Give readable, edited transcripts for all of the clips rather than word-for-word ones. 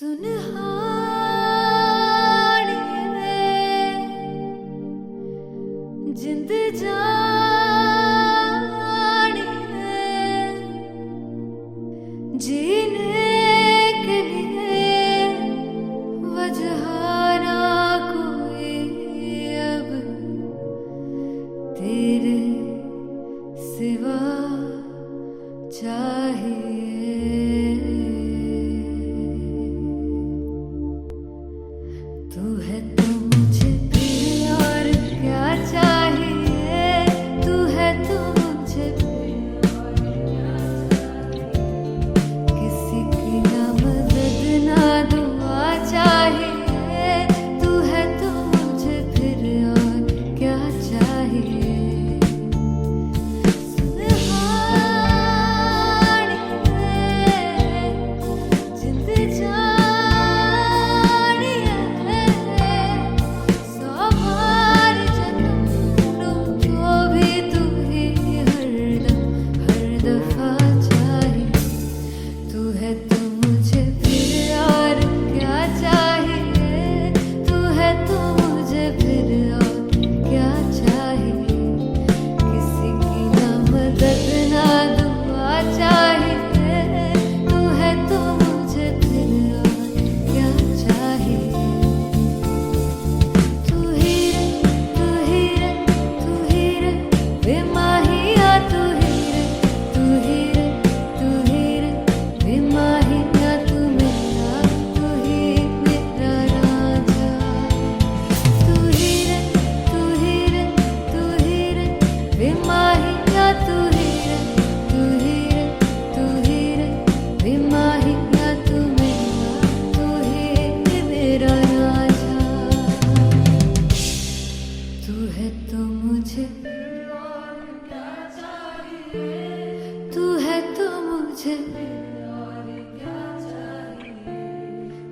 सुनहानिए जिंद जानिए जीने के लिए वजह ना कोई अब तेरे सिवा चाहिए। तू है तो मुझे फिर और क्या चाहिए, तू है तो मुझे फिर और क्या चाहिए। किसी की ना मदद ना दुआ चाहिए, तू है तो मुझे फिर और क्या चाहिए।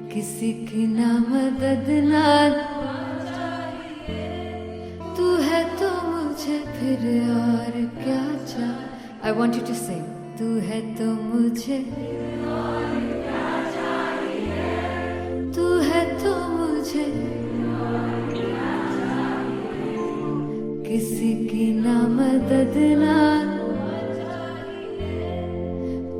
किसी की ना मदद ना दुआ चाहिए, तू है तो मुझे फिर और क्या चाहिए। I want you to sing. तू है तो मुझे फिर और क्या चाहिए, तू है तो मुझे फिर और क्या चाहिए। किसी की ना मदद ना दुआ चाहिए,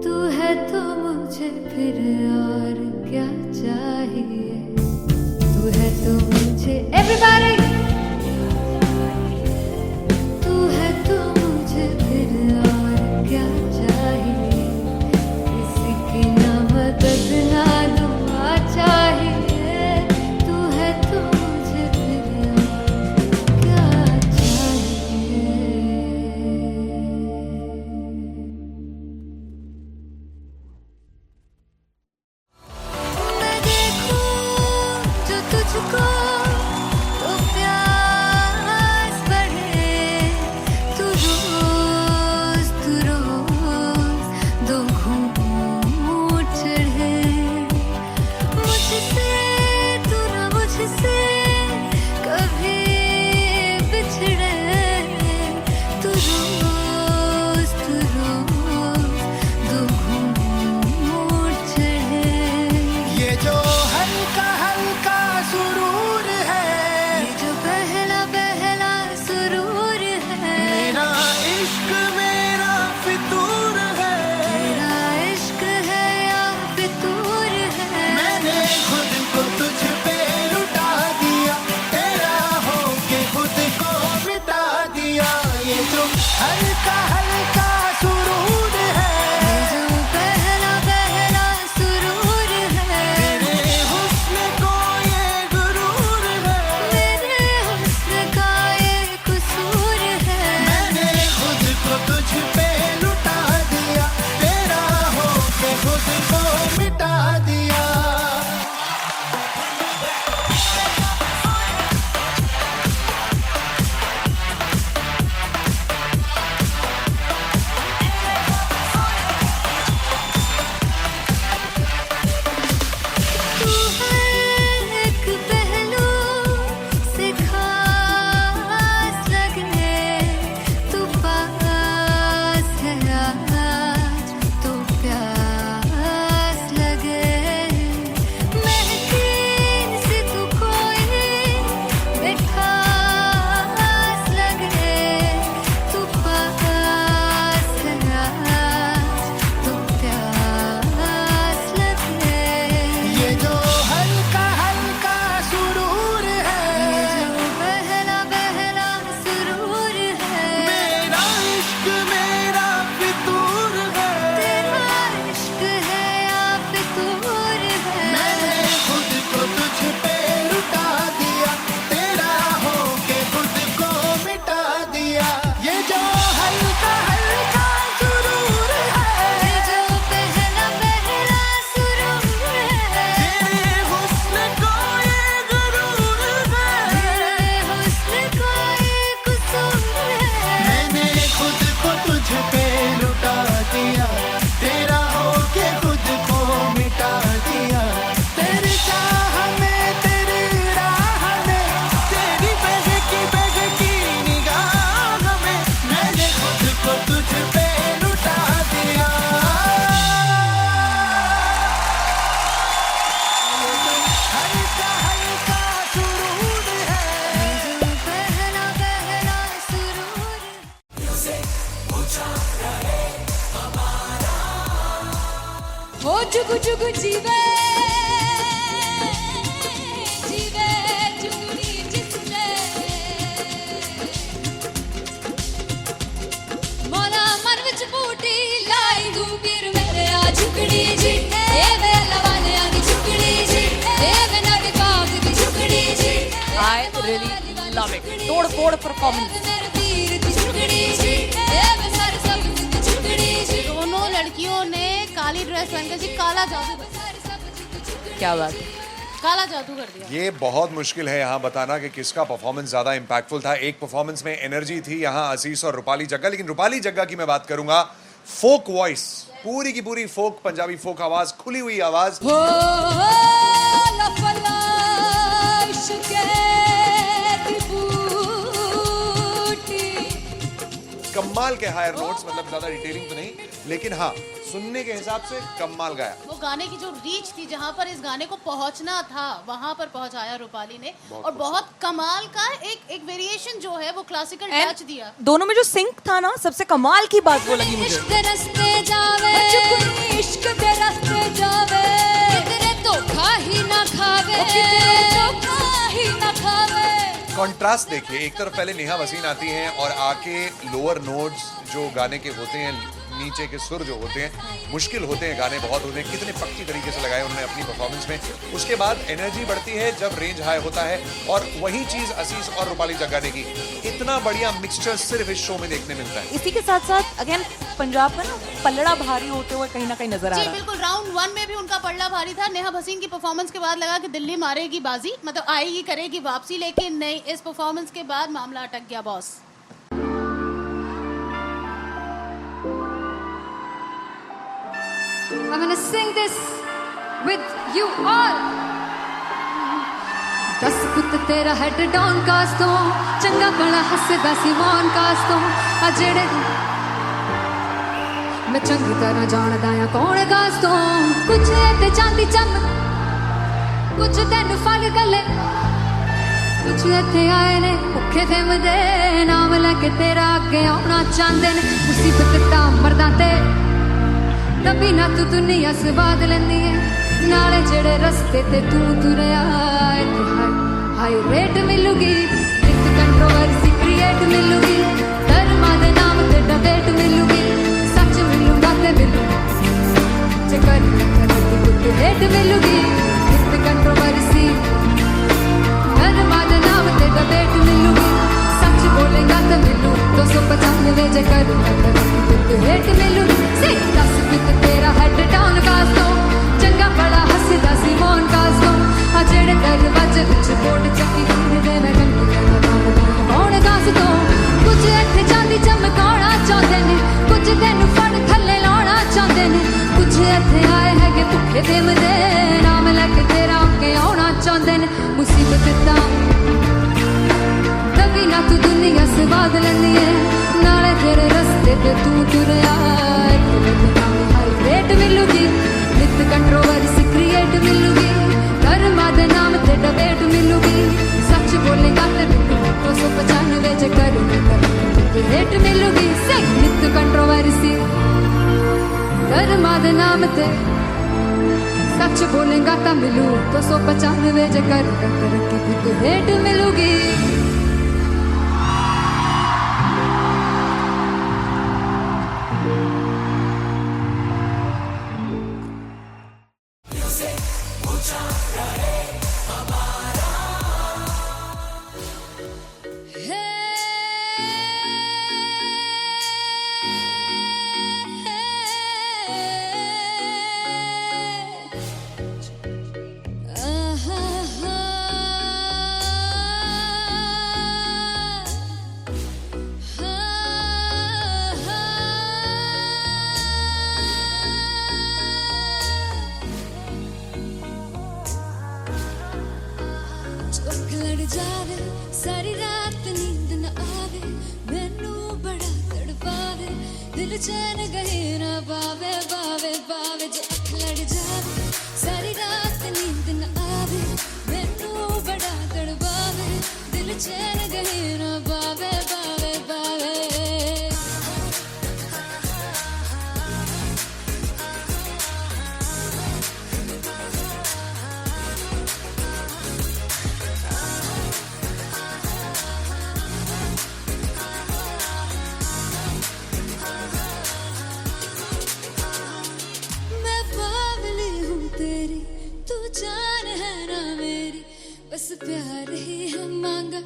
तू है तो मुझे फिर और क्या चाहिए। तू है तो मुझे everybody, तू है तो मुझे फिर और क्या चाहिए। किसी की ना मदद ना दुआ चाहिए, तू है तो मुझे फिर और क्या चाहिए। मैं जुग जीवे जीवे जुगनी जिसने मौला मन विच बूटी लाई दूबीर मेरे आ झुकड़ी जी ए वेला वाले आगी झुकड़ी जी ए वे नबी पाक दी झुकड़ी जी I really love it. तोड़ फोड़ परफॉर्मेंस। दोनों लड़कियों ने काली ड्रेस पहनकर जी काला जादू कर दिया। क्या बात है। काला जादू कर दिया। ये बहुत मुश्किल है यहाँ बताना कि किसका परफॉर्मेंस ज्यादा इंपैक्टफुल था। एक परफॉर्मेंस में एनर्जी थी यहाँ असीस और रूपाली जग्गा, लेकिन रूपाली जग्गा की मैं बात करूंगा फोक वॉइस, पूरी की पूरी फोक, पंजाबी फोक आवाज, खुली हुई आवाज। कमाल के हायर नोट्स, मतलब ज्यादा डिटेलिंग तो नहीं, लेकिन हाँ सुनने के हिसाब से कमाल गाया। वो गाने की जो रीच थी, जहाँ पर इस गाने को पहुंचना था वहां पर पहुंचाया रूपाली ने, और बहुत कमाल का एक वेरिएशन जो है वो क्लासिकल टच दिया। दोनों में जो सिंक था ना, सबसे कमाल की बात वो लगी मुझे। इश्क दे रस्ते जावे इश्क दे रस्ते जावे कितने धोखा ही ना खावे धोखा ही ना खावे। कॉन्ट्रास्ट देखिए, एक तरफ पहले नेहा वसीन आती हैं और आके लोअर नोट्स जो गाने के होते हैं, नीचे के सुर जो होते हैं, मुश्किल होते हैं, गाने बहुत होते हैं, कितने पक्की तरीके से लगाए उन्होंने अपनी परफॉर्मेंस में। उसके बाद एनर्जी बढ़ती है जब रेंज हाई होता है, और वही चीज असीस और रूपाली जग्गा ने की। इतना बढ़िया मिक्सचर सिर्फ इस शो में देखने मिलता है। इसी के साथ साथ अगेन पंजाब का ना पल्लड़ा भारी होते हुए कहीं ना कहीं नजर आ जी रहा है। बिल्कुल, राउंड 1 में भी उनका पल्ला भारी था। नेहा भसीन की परफॉर्मेंस के बाद लगा कि दिल्ली मारेगी बाजी, मतलब आएगी करेगी वापसी, लेकिन नहीं, इस परफॉर्मेंस के बाद मामला अटक गया boss. I'm gonna sing this with you all. दस पुत तेरा हेड डाउन कास तो चंगा बड़ा हसदा सी मौन कास तो आ जेड़े मैं चंगी तरह जानदा आ कौन कास तो कुछ ते चांदी चम कुछ तेन फल गले कुछ इत्थे आए ने भुखे फिमदे नाम लैके तेरा अगे आउणा चाहंदे ने मुसीबत ता मरदा ते नबी ना तू दुनिया स्वाद लेंदी है नाले जेड़े रस्ते ते तू तुरया इत्थे हाई रेट मिलूगी एक कंट्रोवर्सी क्रिएट मिलूगी धर्मा दे नाम ते डिबेट मिलूगी सच मिलूगा ते मिलू जे कर कुछ रेट मिलूगी एक कंट्रोवर्सी धर्मा दे नाम ते डिबेट मिलूगी सच बोलेगा ते मिलू 295 जे कर रेट मिलूगी से दस पित तेरा हेड डाउन कास तो चंगा बड़ा हसदा सी मौन कास तो आ जेड़े दरवाजे विच बोर्ड चक्की दे मैं कौन कास तो कुछ इत्थे चांदी चमकाउणा चाहंदे ने कुछ तेनू फड़ थल्ले लाउणा चाहंदे ने कुछ इत्थे आए हैगे भुखे फिमदे नाम लैके तेरा अगे आउणा चाहंदे ने मुसीबत तां कभी ना तू दुनिया स्वाद लेंदी है नाले तेरे रस्ते ते तू तुरया रेट मिलूगी नित कंट्रोवर्सी क्रिएट मिलूगी धर्मा दे नाम ते डिबेट मिलूगी सच बोलेगा ते मिलू 295 जे कर रेट मिलूगी से नित कंट्रोवर्सी धर्मा दे नाम ते सच बोलेगा ता मिलू 295 जे कर रेट मिलूगी। जावे सारी रात नींद न आवे मैनू बड़ा तड़पावे दिल चैन गए ना पावे पावे पावे जो अख लड़ जावे सारी रात नींद न आवे मैनू बड़ा तड़पावे दिल चैन गए ना पावे पावे पावे। प्यार ही है मांगा,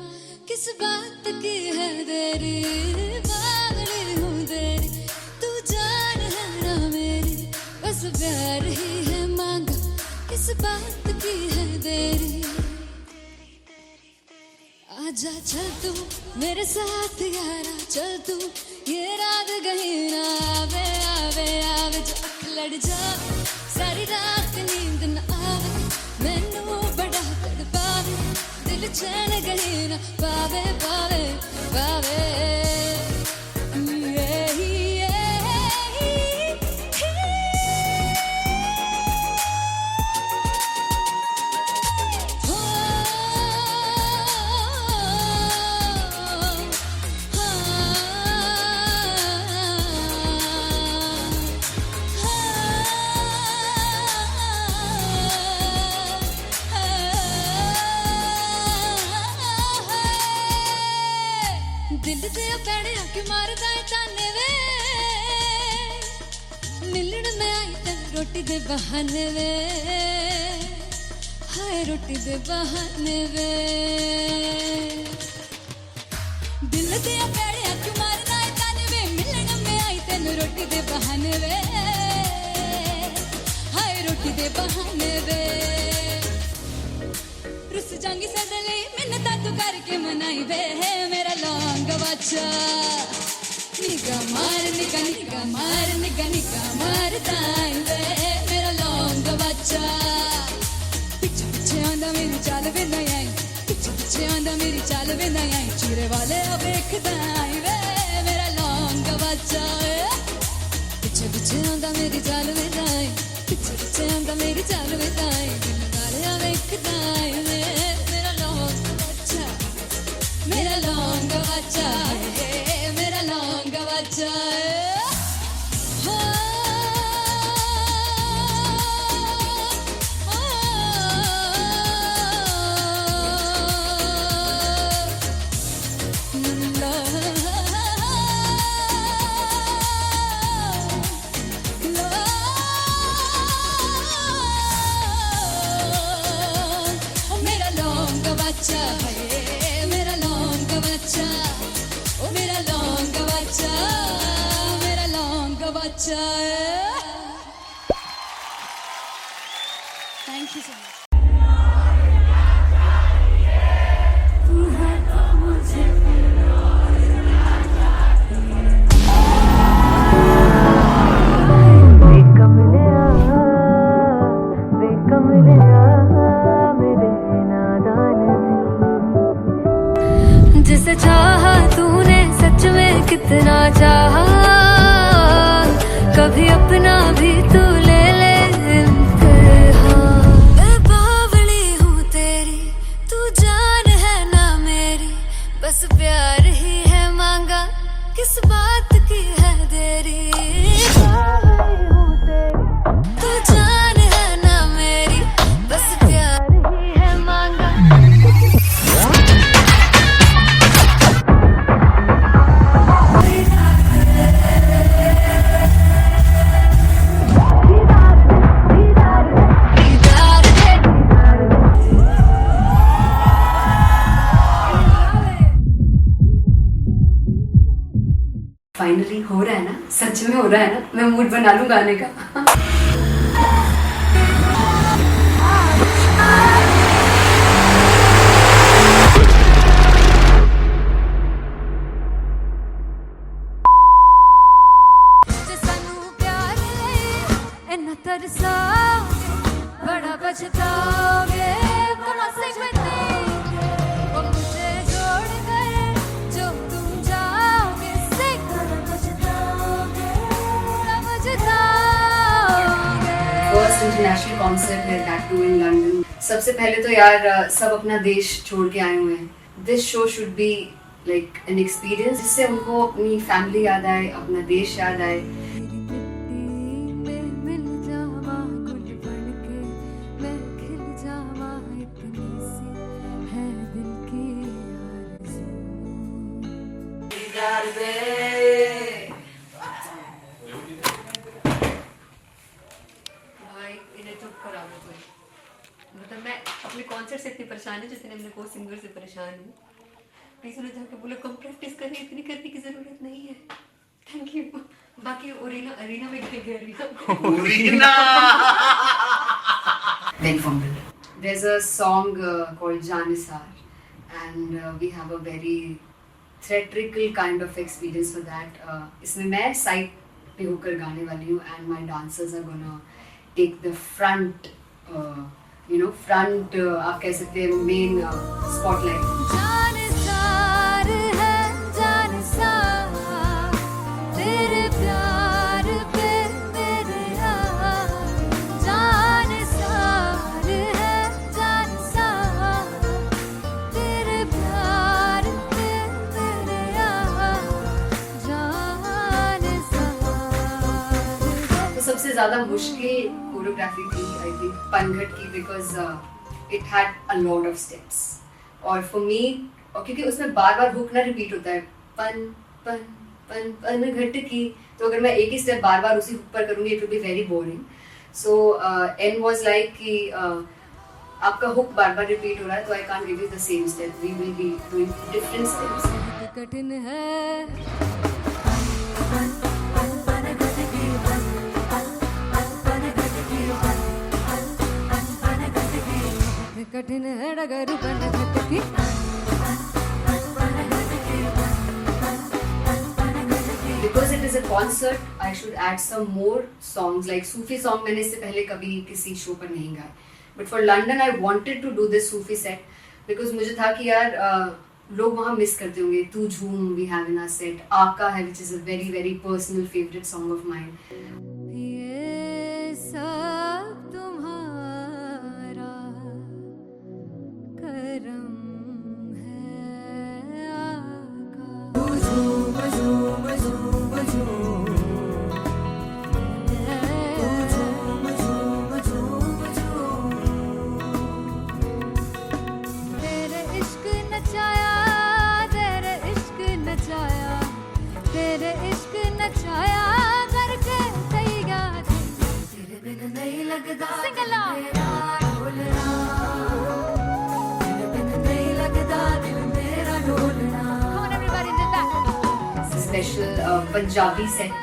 किस बात की है देरी, बावली हूँ तेरी, तू जान है ना मेरी, बस प्यार ही है मांगा, किस बात की है देरी। आजा चल तू मेरे साथ यारा, चल तू ये रात कहीं ना आवे, आवे आवे जो अख लड़ जा, सारी रात नींद न आवे, मैनू बड़ा तड़पावे, दिल चैन कहीं ना पावे, पावे पावे। दिल दे पैणे आके मारदा है ताने वे, मिलन में आई तेन रोटी दे बहाने वे, हाय रोटी दे बहाने वे। दिल दे पैणे आके मारदा है ताने वे, मिलन में आई तेन रोटी दे बहाने वे, हाय रोटी दे बहाने वे। रुस जांगी सदले मिन्नता तू करके मनाई वे, मेरा लौंग बच्चा, निगा मार निगा निगा मार निगा निगा मार दाई वे, मेरा लौंग बच्चा। पीछे पीछे आंदा मेरी चाल वे नहीं आई, पीछे पीछे आंदा मेरी चाल वे नहीं आई, चूरे वाले अब देखदा आई वे, मेरा लौंग बच्चा। पीछे पीछे आंदा मेरी चाल वे नहीं आई, पीछे पीछे आंदा मेरी चाल वे नहीं आई, दिल वाले अब देखदा आई वे, मेरा लौंग बच्चा, मेरा लौंग बच्चा, मेरा लौंग बच्चा। मेरा लौंग बच्चा है, मेरा लौंग बच्चा, ओ मेरा लौंग बच्चा, मेरा लौंग बच्चा। Thank you so much. जिसे चाहा तूने सच में कितना चाहा, कभी अपना भी तू ले ले इम्तिहान। मैं बावली हूँ तेरी, तू जान है ना मेरी, बस प्यार ही है मांगा, किस बात की है देरी। बावली हूँ तेरी, तू जान है ना मेरी, बस प्यार ही है मांगा। फाइनली हो रहा है ना, सच में हो रहा है ना, मैं मूड बना लूं गाने का। बड़ा पछताओगे, कहाँ से बचेंगे वो मुझे छोड़ कर, जो तुम जाओगे से बड़ा पछताओगे, बड़ा पछताओगे। फर्स्ट इंटरनेशनल कॉन्सर्ट है, दैट टू इन लंदन। सबसे पहले तो यार सब अपना देश छोड़ के आए हुए हैं। This show should be like an experience, जिससे उनको अपनी फैमिली याद आए, अपना देश याद आए। भाई इन्हें चुप करा दो कोई। मतलब मैं अपने कॉन्सर्ट से इतनी परेशान है जितने अपने को सिंगर से परेशान हूँ। प्लीज उन्हें जाके बोलो कम प्रैक्टिस करें, इतनी करने की जरूरत नहीं है। Thank you. बाकी अरीना में गए arena Then fumble. There's a song called Janisar, and we have a very theatrical kind of experience for that. इसमें मैं side पे होकर गाने वाली हूँ, and my dancers are gonna take the front, front आप कह सकते हैं main spotlight. जानसार है जानसार तेरे प्यार पे मेरे यार, जानसार है जानसार तेरे प्यार पे मेरे यार, जानसार। तो सबसे ज़्यादा मुश्किल कोरियोग्राफी थी आई थिंक पनघट की, because it had a lot of steps, और फॉर मी, और क्योंकि उसमें बार बार हुक ना रिपीट होता है, पन पन पन पन घट की, तो अगर मैं एक ही स्टेप बार बार उसी हुक पर करूंगी it will be very boring. So and was like कि आपका हुक बार बार रिपीट हो रहा है, तो I can't give you the same step, we will be doing different steps. कठिन है कठिन है डगर बनघट की, Because it is a concert, I should add some more songs, like Sufi song मैंने इससे पहले कभी किसी शो पर नहीं गाए. But for London I wanted to do this Sufi set because मुझे था कि यार लोग वहाँ मिस करते होंगे. तू झूम we have in our set, आका है which is a very very personal favorite song of mine. ये सब तुम्हारा करम है आका, झूम झूम झूम झूम झूम झूम झूम झूम, तेरे इश्क नचाया तेरे इश्क नचाया तेरे इश्क नचाया करके तैयार, तेरे बिन नहीं लगदा मेरा ढोलना, तेरे बिन नहीं लगदा दिल मेरा ढोलना. Come on everybody did that. Special Punjabi set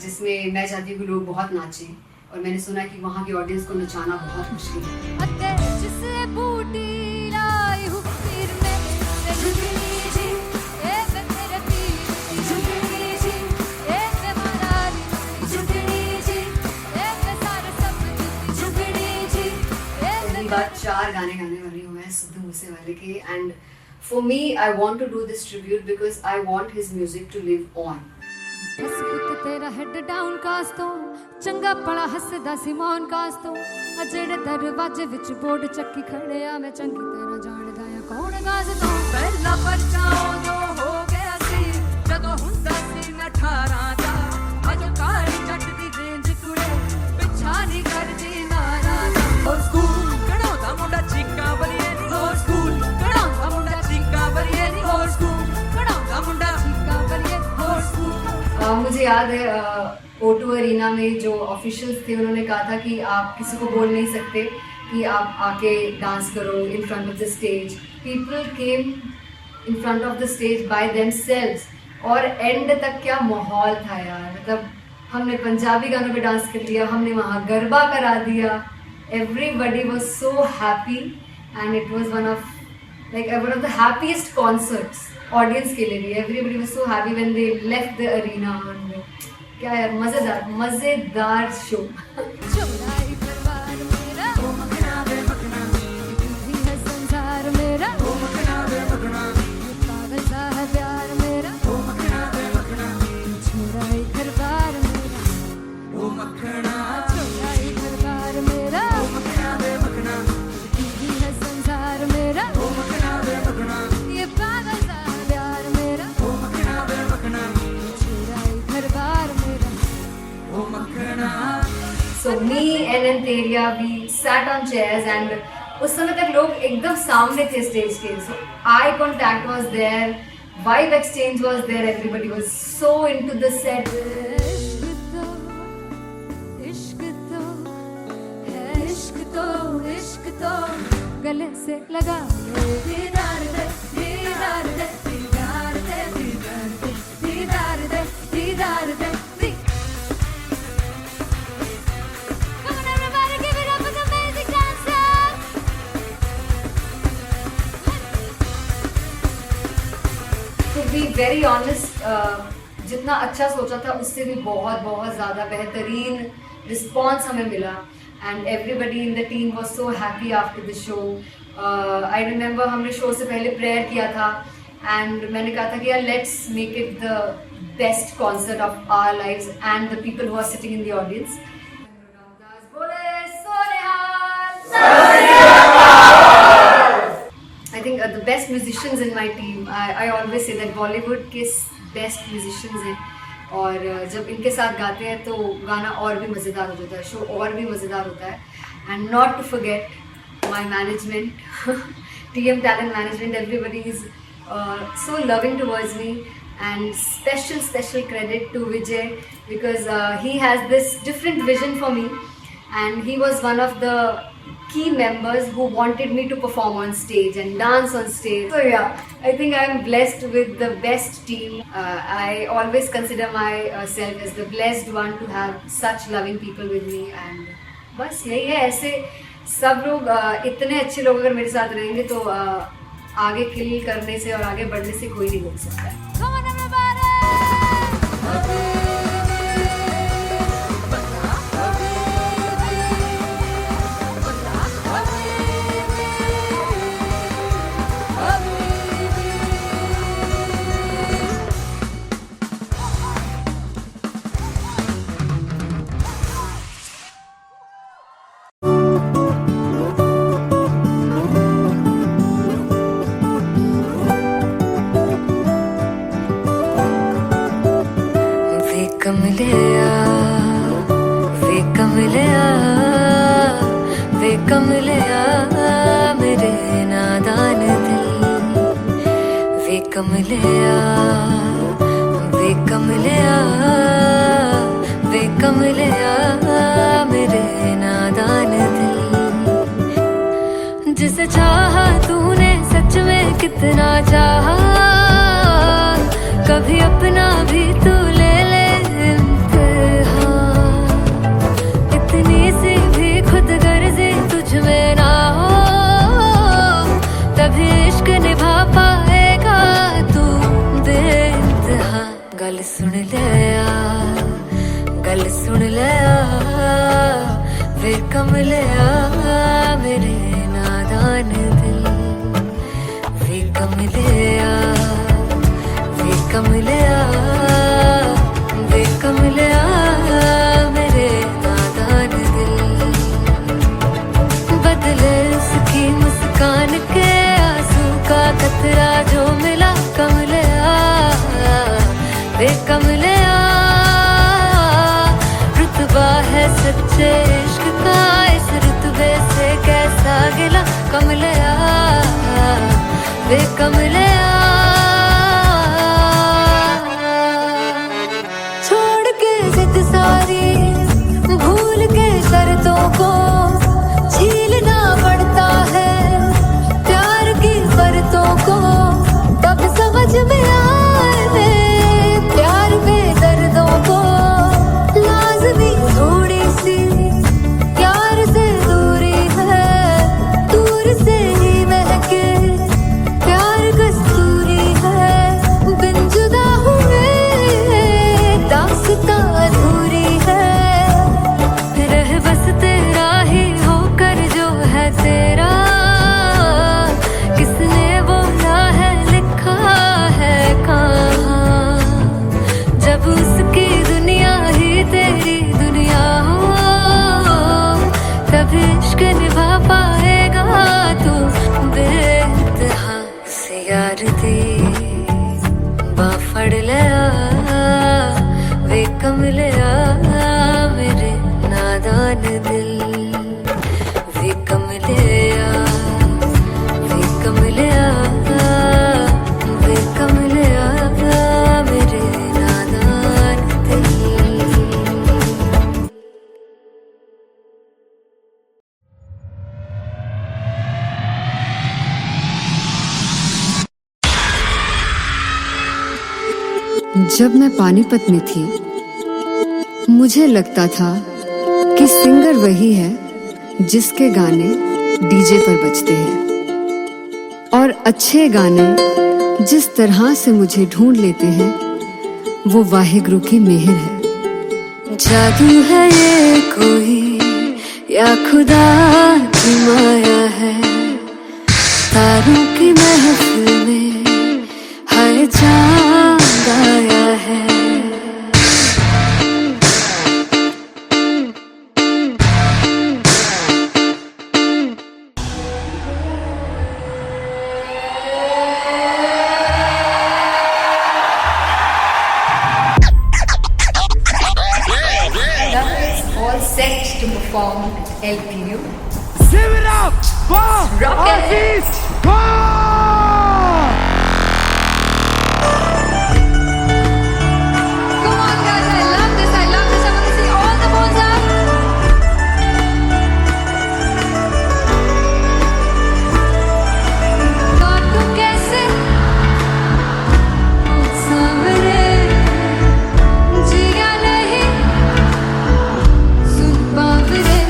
जिसमें मैं चाहती हूँ कि लोग बहुत नाचें, और मैंने सुना कि वहाँ की ऑडियंस को नचाना बहुत मुश्किल है. अते जिसे बूटी लाई हूँ पीर में ते झुगनी जी, ए वे मेरे पीर की झुगनी जी, ए वे मनाली झुगनी जी, ए वे सारे सब की झुगनी जी, ए पहली बार 4 गाने गाने वाली हूँ मैं सिद्धू मूसेवाले के, and for me I want to do this tribute because I want his music to live on. बस पुत तेरा हेड डाउन कास तो चंगा पड़ा हसदा सी मौन कास तो, आ जेड़े दरवाजे विच बोर्ड चक्की खड़े आ मैं चंगी तरह जानदा आ कौन गाज तो. पहला पर्चा उदों हो गया सी जदों हुंदा सी मैं 18 दा, अजो काली जट दी रेंज कुड़े पिछा नहीं करदी नारा दा. हो स्कूल कढ़ाउंदा मुंडा चीका बलिए नी, हो स्कूल कढ़ाउंदा मुंडा चीका बलिए नी, हो स्कूल कढ़ाउंदा मुंडा चीका बलिए, हो स्कूल. मुझे याद है O2 अरीना में जो ऑफिशियल्स थे उन्होंने कहा था कि आप किसी को बोल नहीं सकते कि आप आके डांस करो in front of the stage. People came in front of the stage by themselves, और एंड तक क्या माहौल था यार. मतलब हमने पंजाबी गानों पे डांस कर लिया, हमने वहाँ गरबा करा दिया. Everybody was so happy and it was one of the happiest concerts audience के लिए भी. Everybody was so happy when they left the arena. क्या यार मजेदार शो. चौड़ाई परिवार मेरा ओ मखना वे मखना, भी है संसार मेरा ओ मखना वे मखना, पागल सा है प्यार मेरा ओ मखना वे मखना, चौड़ाई परिवार मेरा ओ मखना, चौड़ाई परिवार मेरा ओ मखना वे मखना, भी है संसार मेरा ओ मखना वे मखना, ये पागल सा है प्यार मेरा ओ मखना वे मखना, चौड़ाई परिवार मेरा. ओ मखना. So me and Anteria, we sat on chairs and उस समय तक लोग एकदम सामने थे स्टेज के. So eye contact was there, vibe exchange was there, everybody was so into the set. इश्क तो है, इश्क तो इश्क तो गले से लगा ले दीदार दे दीदार दे दीदार दे दीदार दे दीदार दे दीदार दे दी Come on everybody, give it up for the amazing dancers. To be very honest, जितना अच्छा सोचा था उससे भी बहुत बहुत ज़्यादा बेहतरीन रिस्पॉन्स हमें मिला and everybody in the team was so happy after the show. I remember हमने शो से पहले प्रेयर किया था एंड मैंने कहा था कि यार let's make it the best concert of our lives and the people who are sitting in the audience. I think the best musicians in my team. I always say that Bollywood के best musicians हैं और जब इनके साथ गाते हैं तो गाना और भी मज़ेदार हो जाता है, शो और भी मज़ेदार होता है. And not to forget my management, TM Talent Management. Everybody is so loving towards me, and special credit to Vijay because he has this different vision for me, and he was one of the key members who wanted me to perform on stage and dance on stage. So yeah, I think I'm blessed with the best team. I always consider myself as the blessed one to have such loving people with me, and बस यही है. ऐसे सब लोग इतने अच्छे लोग अगर मेरे साथ रहेंगे तो आगे किल करने से और आगे बढ़ने से कोई नहीं रोक सकता है. Come on everybody. कमलिया मेरे नादान दिल वे कमलिया वे कमलिया वे कमलिया मेरे नादान दिल जिसे चाहा तूने सच में कितना चाहा कभी अपना भी तू ले ले इम्तिहान इतनी सी भी खुद गर्जी तुझ में ना हो तभी इश्क निभा पाएगा तू बेइंतहा. गल सुन ले गल सुन ले वे कमलिया मेरे नादान दिल वे कमलिया वे कमलिया वे कमलिया मेरे नादान दिल बदले उसकी मुस्कान के आंसू का कतरा जो मिला कमलिया वे कमलिया रुतबा है सच्चे इश्क का इस रुतबे से कैसा गिला कमलिया वे कमलिया छोड़ के जिद सारी भूल के शर्तों को झीलना पड़ता है प्यार की शर्तों को तब समझ में आए प्यार में दर्दों को लाज़मी थोड़ी सी प्यार से दूरी है दूर से ही महके प्यार कस्तूरी जब मैं पानीपत में थी मुझे लगता था कि सिंगर वही है जिसके गाने डीजे पर बजते हैं, और अच्छे गाने जिस तरह से मुझे ढूंढ लेते हैं वो वाहिगुरु की मेहर है। जादू है ये कोई या खुदा की माया है, तारों की महफिल में हर चांद आया है। All set to perform LPU. Give it up for Rock and Artist Wow! Come on guys, I love this, I love this. I want to see all the balls up. काटूं कैसे सामने जिया नहीं सुन पावरे।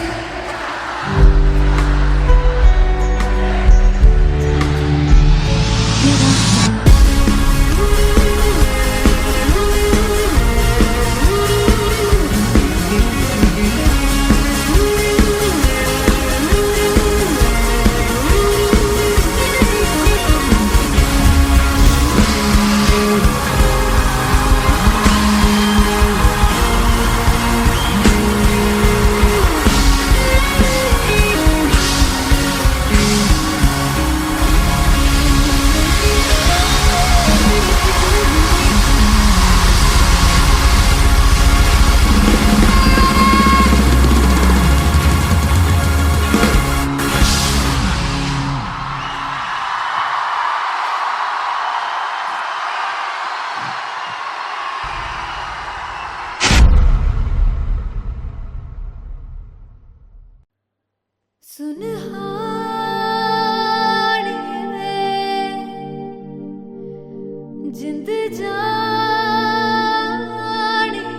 जिंद जानी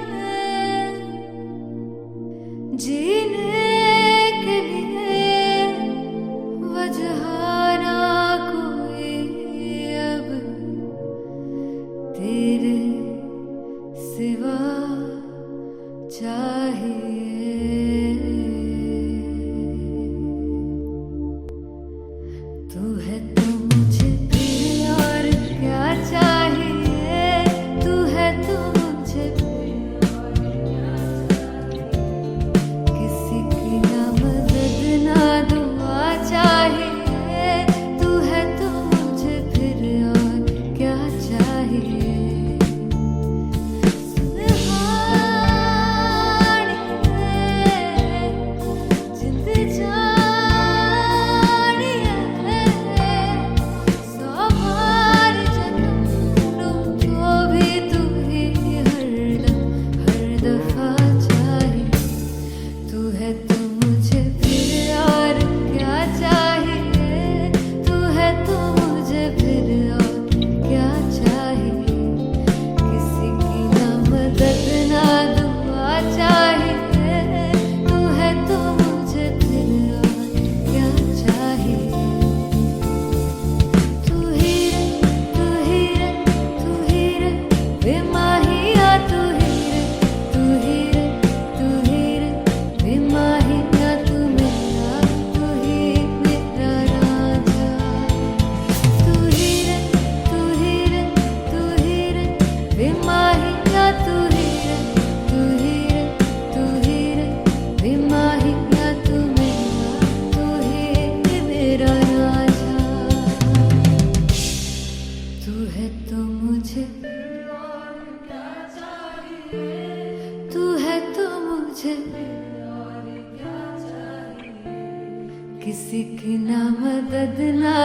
है जीने के लिए वजह ना कोई अब तेरे सिवा चाहिए। तू है तो मुझे फिर और क्या चाहिए, तू है तो मुझे फिर और क्या चाहिए। किसी की ना मदद ना दुआ चाहिए, तू है तो मुझे फिर और क्या चाहिए। सुनहानी है जिंद जानी है, सौ बार जन्म लूं तो भी तू ही हरदम हर दफा चाहिए। तू है तो मुझे फिर और क्या चाहिए, तू है तो मुझे फिर और क्या चाहिए। किसी की ना मदद ना दुआ चाहिए, तू है तो मुझे फिर और क्या चाहिए। तू ही रे तू ही रे तू ही रे बेमाहिया, तू ही रे तू ही रे तू ही रे बेमाहिया, तू मेरा राजा। तू ही रे तू ही रे तू ही रे बेमाहिया, तू ही रे तू ही रे तू ही रे बेमाहिया, तू ही मेरा राजा। तू है तो मुझे तू है तो मुझे किसी की ना मदद ना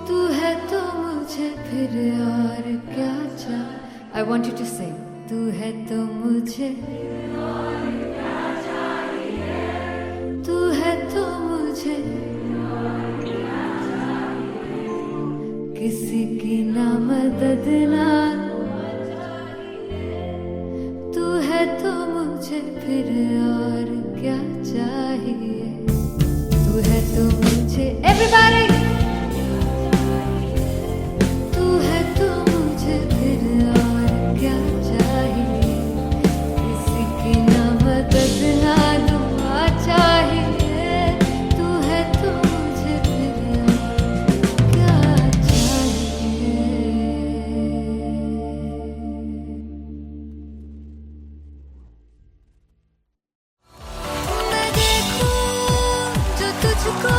तू है तो मुझे फिर और क्या चाहिए। I want you to sing. तू है तो मुझे तू है तो मुझे किसी की ना मदद मदद ना, तू है तो मुझे फिर और क्या चाहिए, तू है तो मुझे everybody, तू है तो मुझे फिर और क्या चाहिए, किसी की ना मदद ना दुआ चाहिए, तू है तो मुझे फिर और क्या चाहिए। मैं देखूं जो तुझको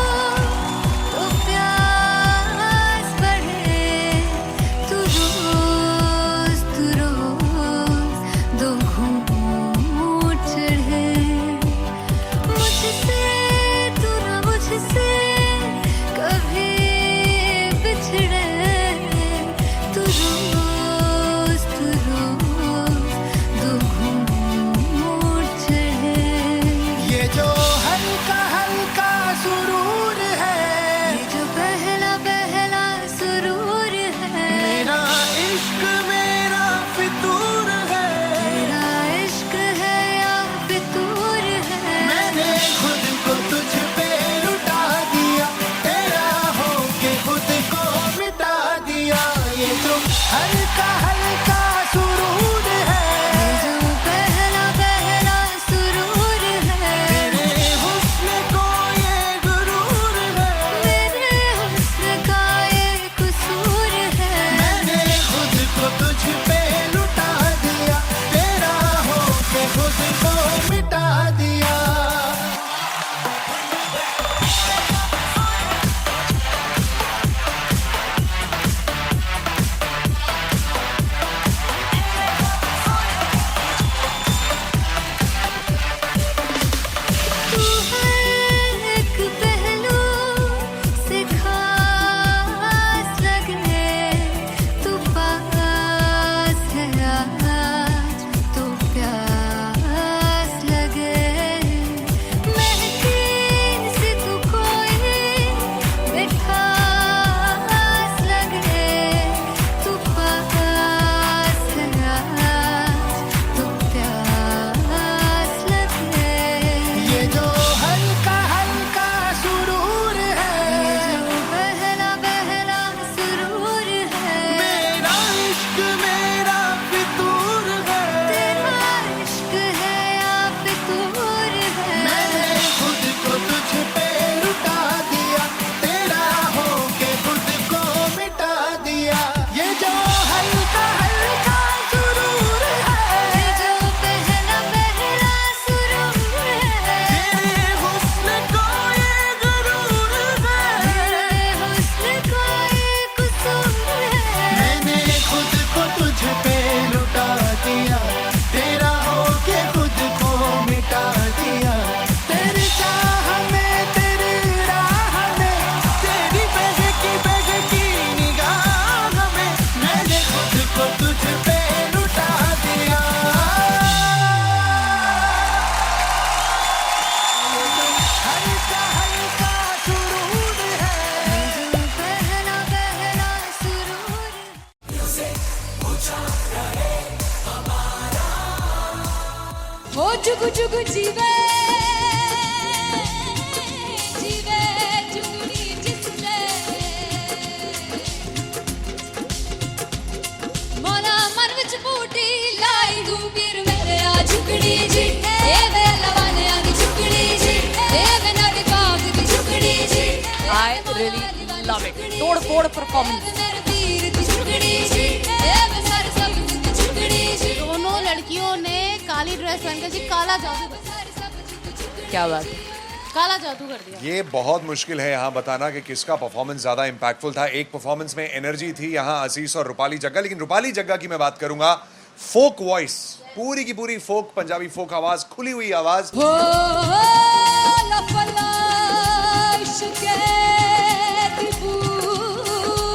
तो प्यास बढ़े, तू रोज दो घूंट चढ़े, मुझसे तू ना मुझसे कभी बिछड़े, तू रोज दो घूंट चढ़े। ये जो हल्का हल्का सुरूर है, ये जो पहला पहला सुरूर है, मेरा इश्क मेरा फितूर है, तेरा इश्क है या फितूर है, मैंने खुद को तुझ पे लुटा दिया, तेरा होके खुद को मिटा दिया। ये जो हल्का हल्का सुरूर है, ये जो पहला पहला सुरूर है, तेरे हुस्न को ये गुरूर है, मेरे हुस्न का ये कसूर है, मैंने खुद को तुझ पे लुटा दिया, तेरा होके खुद को मिटा दिया। तू है एक पहलू से खास लगे, तू पास है आज तो प्यास लगे, महकी सी तू कोई मिठास लगे, तू पास है आज तो प्यास लगे। ये जो हल्का हल्का सुरूर है, ये जो पहला पहला सुरूर है, मेरा इश्क मेरा फितूर है, तेरा इश्क है या फितूर है, मैंने खुद को तुझ पे लुटा दिया, तेरा होके खुद को मिटा दिया। ये जो हल्का हल्का सुरूर है, ये जो पहला पहला सुरूर है, तेरे हुस्न को ये गुरूर है, मेरे हुस्न का ये कसूर है, मैंने खुद को तुझ पे लुटा दिया, तेरा होके खुद को मिटा दिया। तेरी चाह में तेरी राह में तेरी बहकी निगाह में मैंने खुद को तुझ पे लुटा दिया। हल्का हल्का सुरूर है, ये जो पहला पहला सुरूर हो जुगु जुगु जीवे जीवे जुगनी जिसने मोला मन विच बूटी लाई दूबीर मेरे आ झुकड़ी जी ए वे लवाने आ दी झुकड़ी जी ए वे नदी बाग दी झुकड़ी जी I really love it. तोड़ फोड़ परफॉर्मेंस मेरे वीर दी झुकड़ी जी ए वे सारे सब दी झुकड़ी जी दोनों लड़कियों ने काली ड्रेस पहनकर जी काला जादू कर दिया। क्या बात है। काला जादू कर दिया। ये बहुत मुश्किल है यहाँ बताना कि किसका परफॉर्मेंस ज्यादा इंपैक्टफुल था। एक परफॉर्मेंस में एनर्जी थी यहाँ असीस और रूपाली जग्गा, लेकिन रूपाली जग्गा की मैं बात करूंगा, फोक वॉइस, पूरी की पूरी फोक, पंजाबी फोक आवाज, खुली हुई आवाज। हो लफला इश्क़े दी बूटी।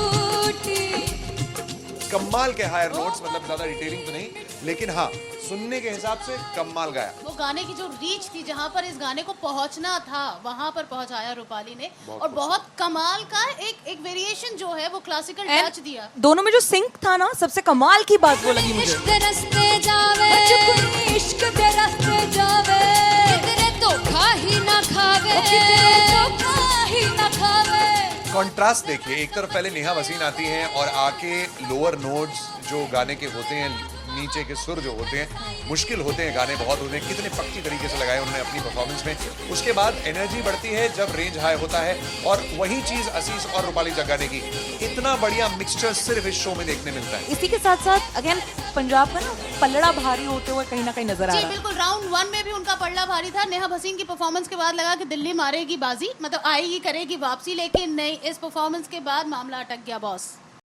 कमाल के हायर नोट्स, मतलब ज्यादा डिटेलिंग तो नहीं, लेकिन हाँ सुनने के हिसाब से कमाल गाया। वो गाने की जो रीच थी, जहाँ पर इस गाने को पहुंचना था वहां पर पहुंचाया रूपाली ने, और बहुत कमाल का एक वेरिएशन जो है वो क्लासिकल टच दिया। दोनों में जो सिंक था ना, सबसे कमाल की बात वो लगी मुझे। इश्क दे रस्ते जावे, इश्क दे रस्ते जावे, कितने धोखा ही ना खावे, कितने धोखा ही ना खावे। कॉन्ट्रास्ट देखिए, एक तरफ पहले नेहा वसीन आती हैं और आके लोअर नोट्स जो गाने के होते हैं, नीचे के सुर जो होते हैं, मुश्किल होते हैं, गाने बहुत होते हैं, कितने पक्की तरीके से लगाए उन्होंने अपनी परफॉर्मेंस में। उसके बाद एनर्जी बढ़ती है जब रेंज हाई होता है, और वही चीज असीस और रूपाली जगाने की, इतना बढ़िया मिक्सचर सिर्फ इस शो में देखने मिलता है। इसी के साथ साथ अगेन पंजाब का ना पलड़ा भारी होते हुए कहीं ना कहीं नजर आ जी रहा है। बिल्कुल, राउंड 1 में भी उनका पलड़ा भारी था। नेहा भसीन की परफॉर्मेंस के बाद लगा कि दिल्ली मारेगी बाजी, मतलब आएगी, करेगी वापसी, लेकिन नहीं, इस परफॉर्मेंस के बाद मामला अटक गया बॉस।